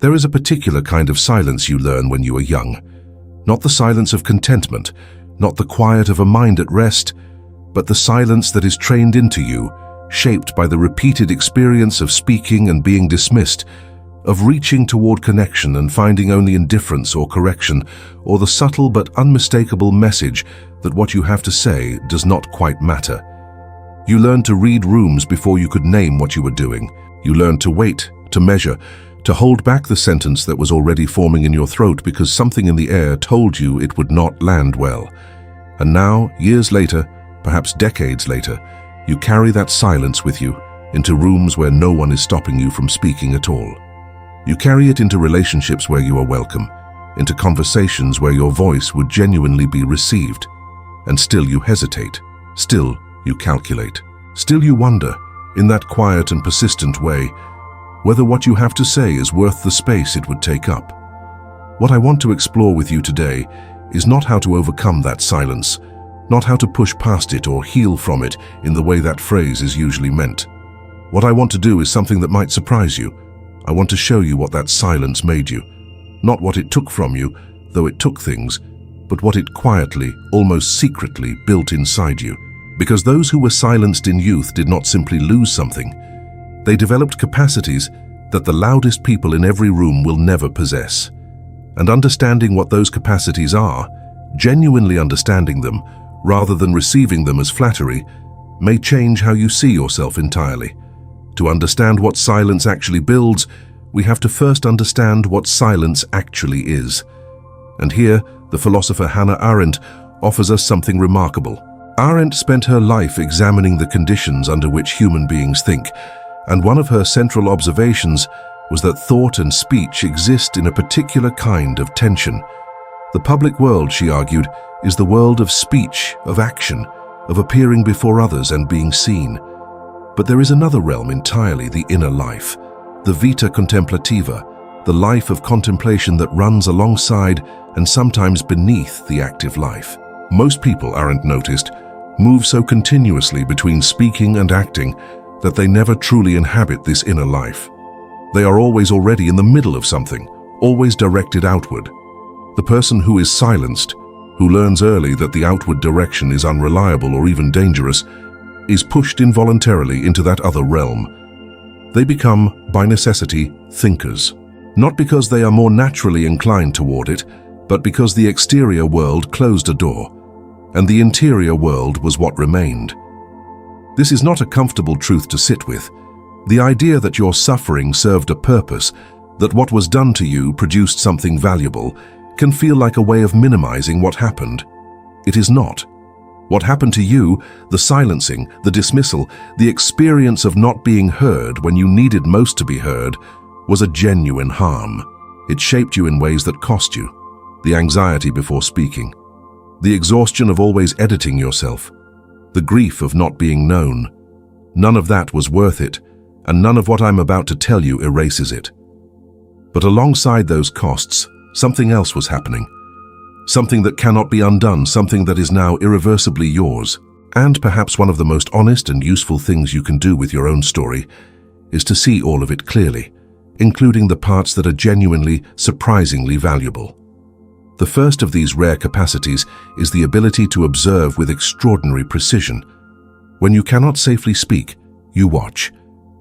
There is a particular kind of silence you learn when you are young. Not the silence of contentment, not the quiet of a mind at rest, but the silence that is trained into you, shaped by the repeated experience of speaking and being dismissed, of reaching toward connection and finding only indifference or correction, or the subtle but unmistakable message that what you have to say does not quite matter. You learn to read rooms before you could name what you were doing. You learn to wait, to measure, to hold back the sentence that was already forming in your throat because something in the air told you it would not land well. And now, years later, perhaps decades later, you carry that silence with you into rooms where no one is stopping you from speaking at all. You carry it into relationships where you are welcome, into conversations where your voice would genuinely be received. And still you hesitate, still you calculate, still you wonder, in that quiet and persistent way, whether what you have to say is worth the space it would take up. What I want to explore with you today is not how to overcome that silence, not how to push past it or heal from it in the way that phrase is usually meant. What I want to do is something that might surprise you. I want to show you what that silence made you. Not what it took from you, though it took things, but what it quietly, almost secretly, built inside you. Because those who were silenced in youth did not simply lose something. They developed capacities that the loudest people in every room will never possess. And understanding what those capacities are, genuinely understanding them, rather than receiving them as flattery, may change how you see yourself entirely. To understand what silence actually builds, we have to first understand what silence actually is. And here, the philosopher Hannah Arendt offers us something remarkable. Arendt spent her life examining the conditions under which human beings think, and one of her central observations was that thought and speech exist in a particular kind of tension. The public world, she argued, is the world of speech, of action, of appearing before others and being seen. But there is another realm entirely, the inner life, the vita contemplativa, the life of contemplation that runs alongside and sometimes beneath the active life. Most people, Arendt noticed, move so continuously between speaking and acting that they never truly inhabit this inner life. They are always already in the middle of something, always directed outward. The person who is silenced, who learns early that the outward direction is unreliable or even dangerous, is pushed involuntarily into that other realm. They become, by necessity, thinkers. Not because they are more naturally inclined toward it, but because the exterior world closed a door, and the interior world was what remained. This is not a comfortable truth to sit with. The idea that your suffering served a purpose, that what was done to you produced something valuable, can feel like a way of minimizing what happened. It is not. What happened to you, the silencing, the dismissal, the experience of not being heard when you needed most to be heard, was a genuine harm. It shaped you in ways that cost you. The anxiety before speaking, the exhaustion of always editing yourself, the grief of not being known. None of that was worth it, and none of what I'm about to tell you erases it. But alongside those costs, something else was happening. Something that cannot be undone, something that is now irreversibly yours. And perhaps one of the most honest and useful things you can do with your own story is to see all of it clearly, including the parts that are genuinely, surprisingly valuable. The first of these rare capacities is the ability to observe with extraordinary precision. When you cannot safely speak, you watch.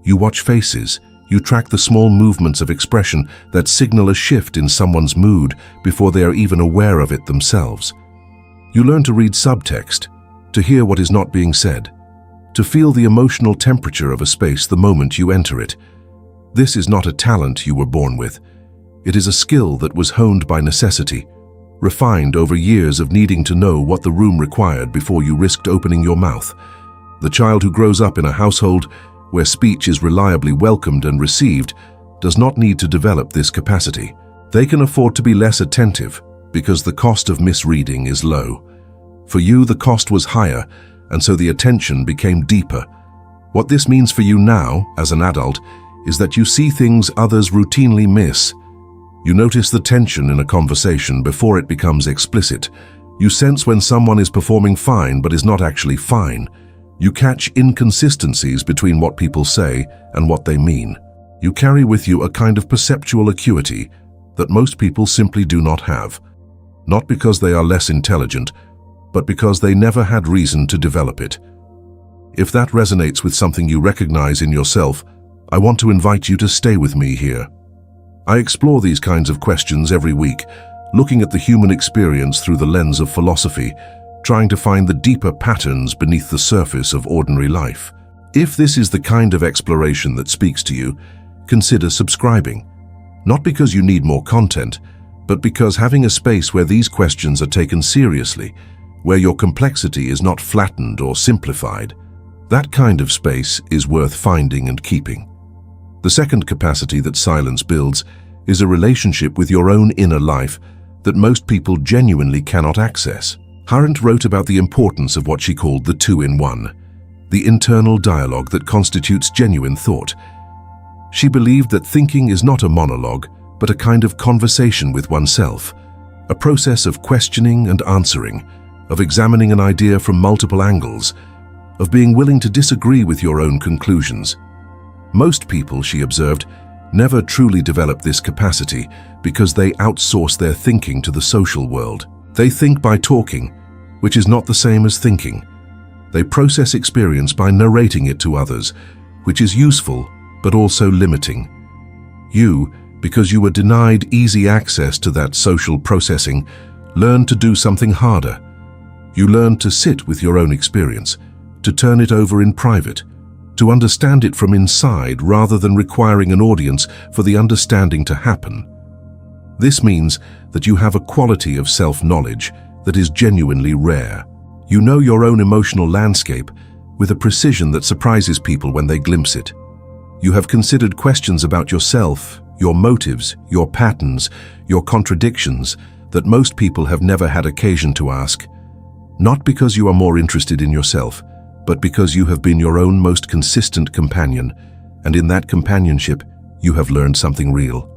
You watch faces. You track the small movements of expression that signal a shift in someone's mood before they are even aware of it themselves. You learn to read subtext, to hear what is not being said, to feel the emotional temperature of a space the moment you enter it. This is not a talent you were born with. It is a skill that was honed by necessity, refined over years of needing to know what the room required before you risked opening your mouth. The child who grows up in a household where speech is reliably welcomed and received does not need to develop this capacity. They can afford to be less attentive because the cost of misreading is low. For you, the cost was higher, and so the attention became deeper. What this means for you now, as an adult, is that you see things others routinely miss. You notice the tension in a conversation before it becomes explicit. You sense when someone is performing fine but is not actually fine. You catch inconsistencies between what people say and what they mean. You carry with you a kind of perceptual acuity that most people simply do not have, not because they are less intelligent, but because they never had reason to develop it. If that resonates with something you recognize in yourself, I want to invite you to stay with me here. I explore these kinds of questions every week, looking at the human experience through the lens of philosophy, trying to find the deeper patterns beneath the surface of ordinary life. If this is the kind of exploration that speaks to you, consider subscribing. Not because you need more content, but because having a space where these questions are taken seriously, where your complexity is not flattened or simplified, that kind of space is worth finding and keeping. The second capacity that silence builds is a relationship with your own inner life that most people genuinely cannot access. Arendt wrote about the importance of what she called the two-in-one, the internal dialogue that constitutes genuine thought. She believed that thinking is not a monologue, but a kind of conversation with oneself, a process of questioning and answering, of examining an idea from multiple angles, of being willing to disagree with your own conclusions. Most people, she observed, never truly develop this capacity because they outsource their thinking to the social world. They think by talking, which is not the same as thinking. They process experience by narrating it to others, which is useful but also limiting. You, because you were denied easy access to that social processing, learn to do something harder. You learn to sit with your own experience, to turn it over in private, to understand it from inside rather than requiring an audience for the understanding to happen. This means that you have a quality of self-knowledge that is genuinely rare. You know your own emotional landscape with a precision that surprises people when they glimpse it. You have considered questions about yourself, your motives, your patterns, your contradictions that most people have never had occasion to ask, not because you are more interested in yourself, but because you have been your own most consistent companion, and in that companionship, you have learned something real.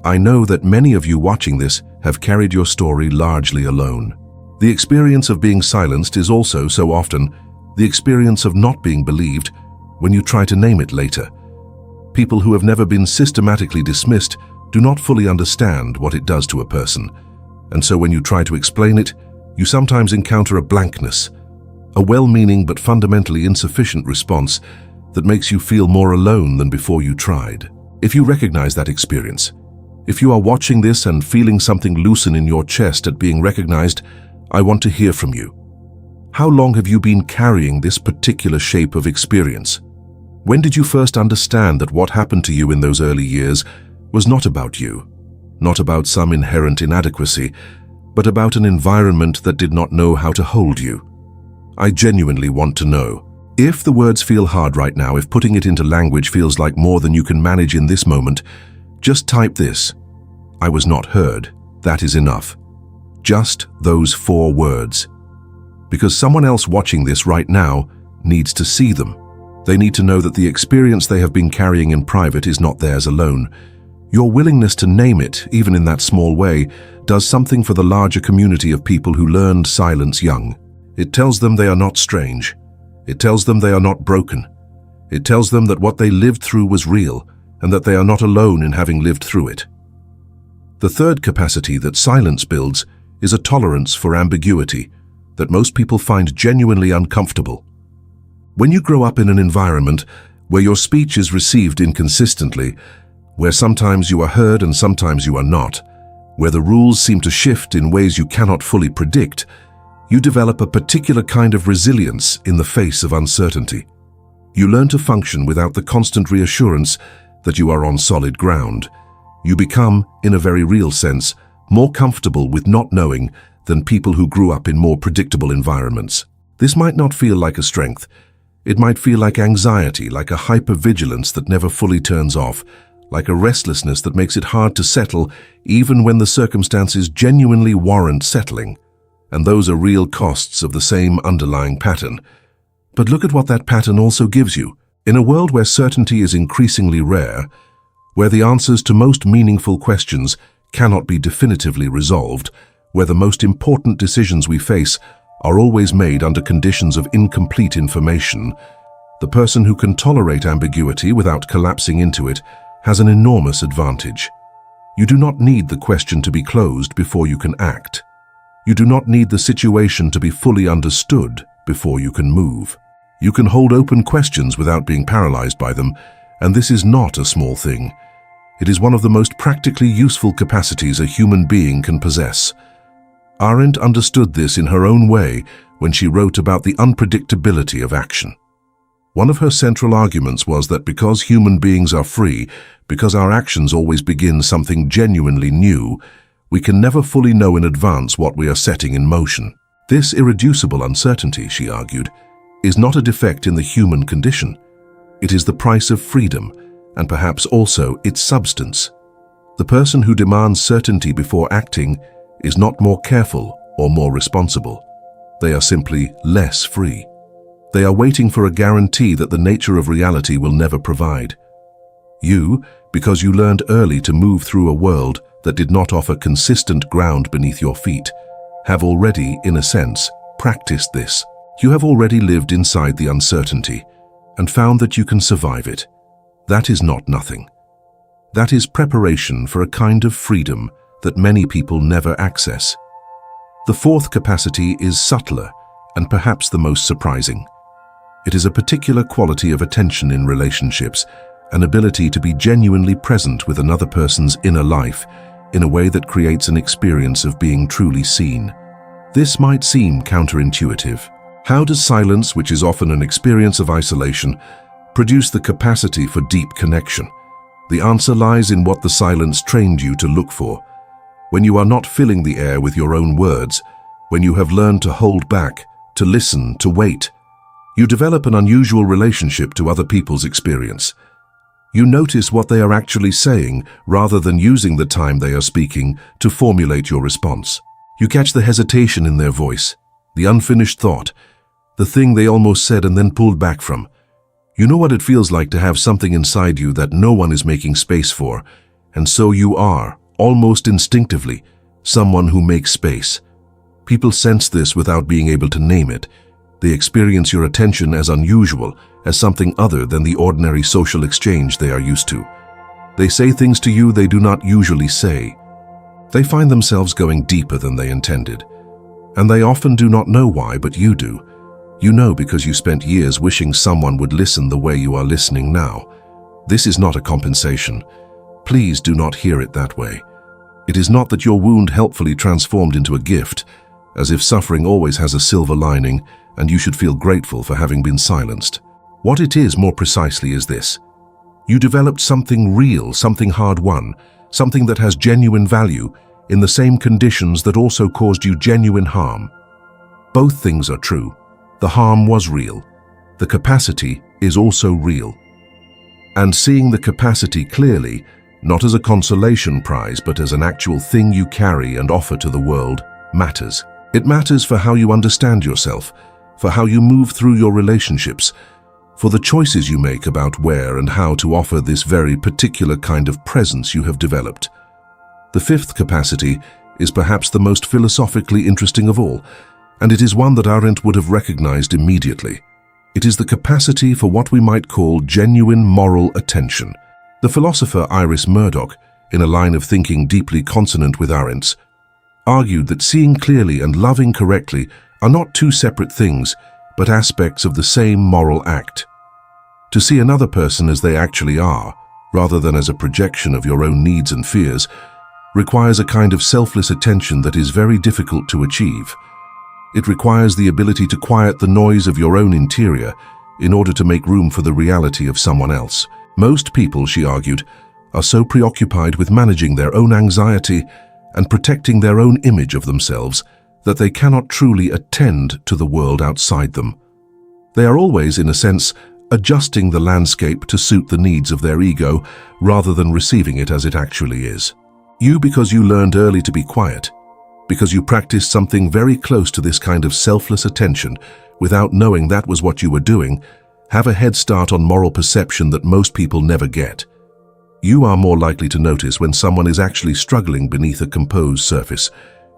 I know that many of you watching this have carried your story largely alone. The experience of being silenced is also, so often, the experience of not being believed when you try to name it later. People who have never been systematically dismissed do not fully understand what it does to a person, and so when you try to explain it, you sometimes encounter a blankness, a well-meaning but fundamentally insufficient response that makes you feel more alone than before you tried. If you recognize that experience, if you are watching this and feeling something loosen in your chest at being recognized, I want to hear from you. How long have you been carrying this particular shape of experience? When did you first understand that what happened to you in those early years was not about you, not about some inherent inadequacy, but about an environment that did not know how to hold you? I genuinely want to know. If the words feel hard right now, if putting it into language feels like more than you can manage in this moment, just type this: I was not heard. That is enough. Just those 4 words. Because someone else watching this right now needs to see them. They need to know that the experience they have been carrying in private is not theirs alone. Your willingness to name it, even in that small way, does something for the larger community of people who learned silence young. It tells them they are not strange. It tells them they are not broken. It tells them that what they lived through was real, and that they are not alone in having lived through it. The third capacity that silence builds is a tolerance for ambiguity that most people find genuinely uncomfortable. When you grow up in an environment where your speech is received inconsistently, where sometimes you are heard and sometimes you are not, where the rules seem to shift in ways you cannot fully predict, you develop a particular kind of resilience in the face of uncertainty. You learn to function without the constant reassurance that you are on solid ground. You become, in a very real sense, more comfortable with not knowing than people who grew up in more predictable environments. This might not feel like a strength. It might feel like anxiety, like a hypervigilance that never fully turns off, like a restlessness that makes it hard to settle even when the circumstances genuinely warrant settling. And those are real costs of the same underlying pattern. But look at what that pattern also gives you. In a world where certainty is increasingly rare, where the answers to most meaningful questions cannot be definitively resolved, where the most important decisions we face are always made under conditions of incomplete information, the person who can tolerate ambiguity without collapsing into it has an enormous advantage. You do not need the question to be closed before you can act. You do not need the situation to be fully understood before you can move. You can hold open questions without being paralyzed by them, and this is not a small thing. It is one of the most practically useful capacities a human being can possess. Arendt understood this in her own way when she wrote about the unpredictability of action. One of her central arguments was that because human beings are free, because our actions always begin something genuinely new, we can never fully know in advance what we are setting in motion. This irreducible uncertainty, she argued, is not a defect in the human condition. It is the price of freedom, and perhaps also its substance. The person who demands certainty before acting is not more careful or more responsible. They are simply less free. They are waiting for a guarantee that the nature of reality will never provide. You, because you learned early to move through a world that did not offer consistent ground beneath your feet, have already, in a sense, practiced this. You have already lived inside the uncertainty and found that you can survive it. That is not nothing. That is preparation for a kind of freedom that many people never access. The fourth capacity is subtler and perhaps the most surprising. It is a particular quality of attention in relationships, an ability to be genuinely present with another person's inner life in a way that creates an experience of being truly seen. This might seem counterintuitive. How does silence, which is often an experience of isolation, produce the capacity for deep connection? The answer lies in what the silence trained you to look for. When you are not filling the air with your own words, when you have learned to hold back, to listen, to wait, you develop an unusual relationship to other people's experience. You notice what they are actually saying rather than using the time they are speaking to formulate your response. You catch the hesitation in their voice, the unfinished thought, the thing they almost said and then pulled back from. You know what it feels like to have something inside you that no one is making space for, and so you are, almost instinctively, someone who makes space. People sense this without being able to name it. They experience your attention as unusual, as something other than the ordinary social exchange they are used to. They say things to you they do not usually say. They find themselves going deeper than they intended. And they often do not know why, but you do. You know because you spent years wishing someone would listen the way you are listening now. This is not a compensation. Please do not hear it that way. It is not that your wound helpfully transformed into a gift, as if suffering always has a silver lining, and you should feel grateful for having been silenced. What it is more precisely is this. You developed something real, something hard-won, something that has genuine value in the same conditions that also caused you genuine harm. Both things are true. The harm was real. The capacity is also real. And seeing the capacity clearly, not as a consolation prize but as an actual thing you carry and offer to the world, matters. It matters for how you understand yourself, for how you move through your relationships, for the choices you make about where and how to offer this very particular kind of presence you have developed. The fifth capacity is perhaps the most philosophically interesting of all, and it is one that Arendt would have recognized immediately. It is the capacity for what we might call genuine moral attention. The philosopher Iris Murdoch, in a line of thinking deeply consonant with Arendt's, argued that seeing clearly and loving correctly are not two separate things, but aspects of the same moral act. To see another person as they actually are, rather than as a projection of your own needs and fears, requires a kind of selfless attention that is very difficult to achieve. It requires the ability to quiet the noise of your own interior in order to make room for the reality of someone else. Most people, she argued, are so preoccupied with managing their own anxiety and protecting their own image of themselves that they cannot truly attend to the world outside them. They are always, in a sense, adjusting the landscape to suit the needs of their ego rather than receiving it as it actually is. You, because you learned early to be quiet, because you practiced something very close to this kind of selfless attention without knowing that was what you were doing, have a head start on moral perception that most people never get. You are more likely to notice when someone is actually struggling beneath a composed surface.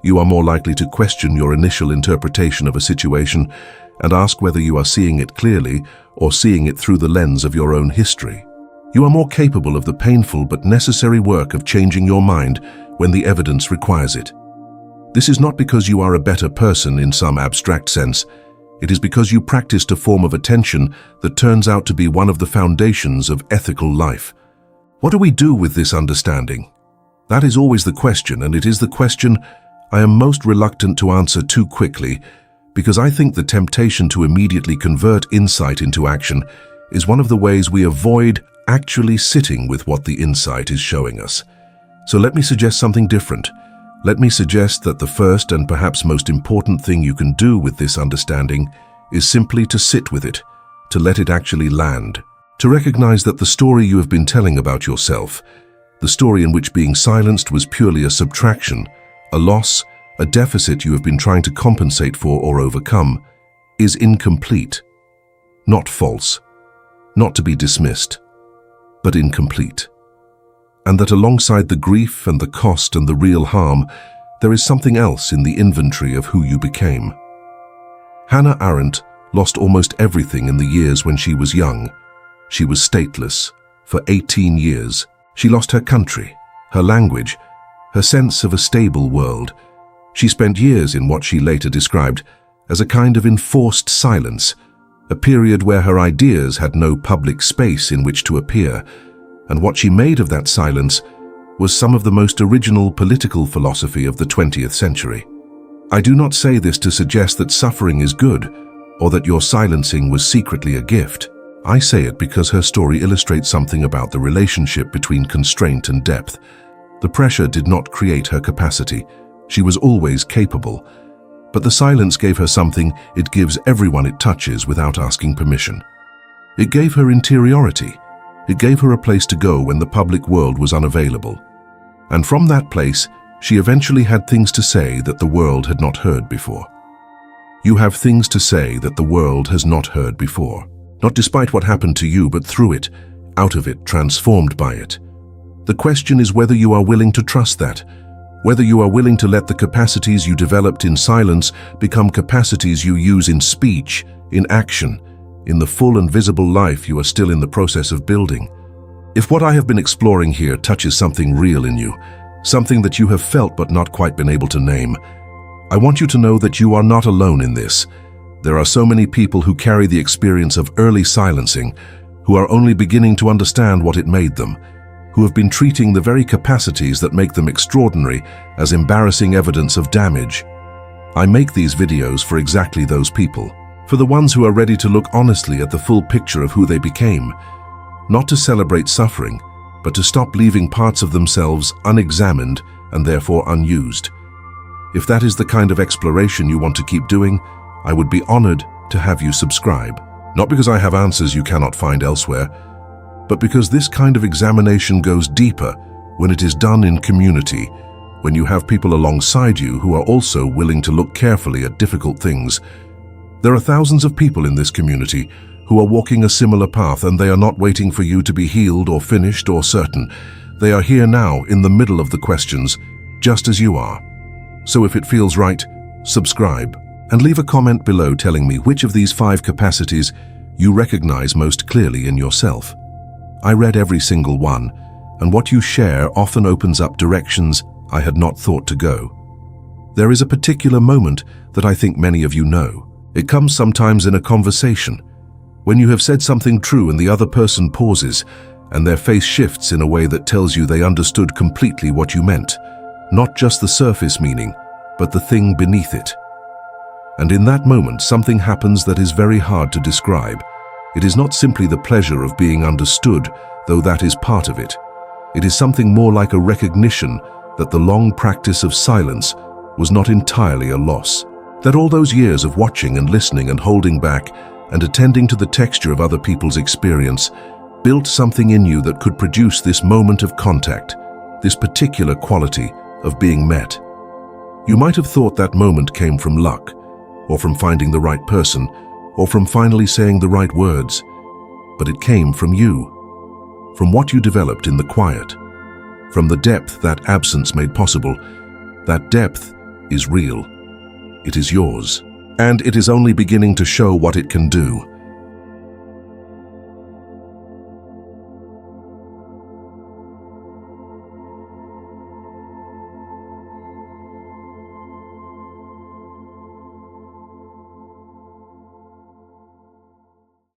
You are more likely to question your initial interpretation of a situation and ask whether you are seeing it clearly or seeing it through the lens of your own history. You are more capable of the painful but necessary work of changing your mind when the evidence requires it. This is not because you are a better person in some abstract sense. It is because you practiced a form of attention that turns out to be one of the foundations of ethical life. What do we do with this understanding? That is always the question, and it is the question I am most reluctant to answer too quickly, because I think the temptation to immediately convert insight into action is one of the ways we avoid actually sitting with what the insight is showing us. So let me suggest something different. Let me suggest that the first and perhaps most important thing you can do with this understanding is simply to sit with it, to let it actually land, to recognize that the story you have been telling about yourself, the story in which being silenced was purely a subtraction, a loss, a deficit you have been trying to compensate for or overcome, is incomplete, not false, not to be dismissed, but incomplete. And that alongside the grief and the cost and the real harm, there is something else in the inventory of who you became. Hannah Arendt lost almost everything in the years when she was young. She was stateless for 18 years. She lost her country, her language, her sense of a stable world. She spent years in what she later described as a kind of enforced silence, a period where her ideas had no public space in which to appear, and what she made of that silence was some of the most original political philosophy of the 20th century. I do not say this to suggest that suffering is good, or that your silencing was secretly a gift. I say it because her story illustrates something about the relationship between constraint and depth. The pressure did not create her capacity. She was always capable. But the silence gave her something it gives everyone it touches without asking permission. It gave her interiority. It gave her a place to go when the public world was unavailable. And from that place, she eventually had things to say that the world had not heard before. You have things to say that the world has not heard before. Not despite what happened to you, but through it, out of it, transformed by it. The question is whether you are willing to trust that, whether you are willing to let the capacities you developed in silence become capacities you use in speech, in action, in the full and visible life you are still in the process of building. If what I have been exploring here touches something real in you, something that you have felt but not quite been able to name, I want you to know that you are not alone in this. There are so many people who carry the experience of early silencing, who are only beginning to understand what it made them, who have been treating the very capacities that make them extraordinary as embarrassing evidence of damage. I make these videos for exactly those people. For the ones who are ready to look honestly at the full picture of who they became, not to celebrate suffering, but to stop leaving parts of themselves unexamined and therefore unused. If that is the kind of exploration you want to keep doing, I would be honored to have you subscribe. Not because I have answers you cannot find elsewhere, but because this kind of examination goes deeper when it is done in community, when you have people alongside you who are also willing to look carefully at difficult things. There are thousands of people in this community who are walking a similar path, and they are not waiting for you to be healed or finished or certain. They are here now in the middle of the questions, just as you are. So if it feels right, subscribe and leave a comment below telling me which of these 5 capacities you recognize most clearly in yourself. I read every single one, and what you share often opens up directions I had not thought to go. There is a particular moment that I think many of you know. It comes sometimes in a conversation, when you have said something true and the other person pauses, and their face shifts in a way that tells you they understood completely what you meant, not just the surface meaning, but the thing beneath it. And in that moment, something happens that is very hard to describe. It is not simply the pleasure of being understood, though that is part of it. It is something more like a recognition that the long practice of silence was not entirely a loss. That all those years of watching and listening and holding back and attending to the texture of other people's experience built something in you that could produce this moment of contact, this particular quality of being met. You might have thought that moment came from luck, or from finding the right person, or from finally saying the right words, but it came from you, from what you developed in the quiet, from the depth that absence made possible. That depth is real. It is yours, and it is only beginning to show what it can do.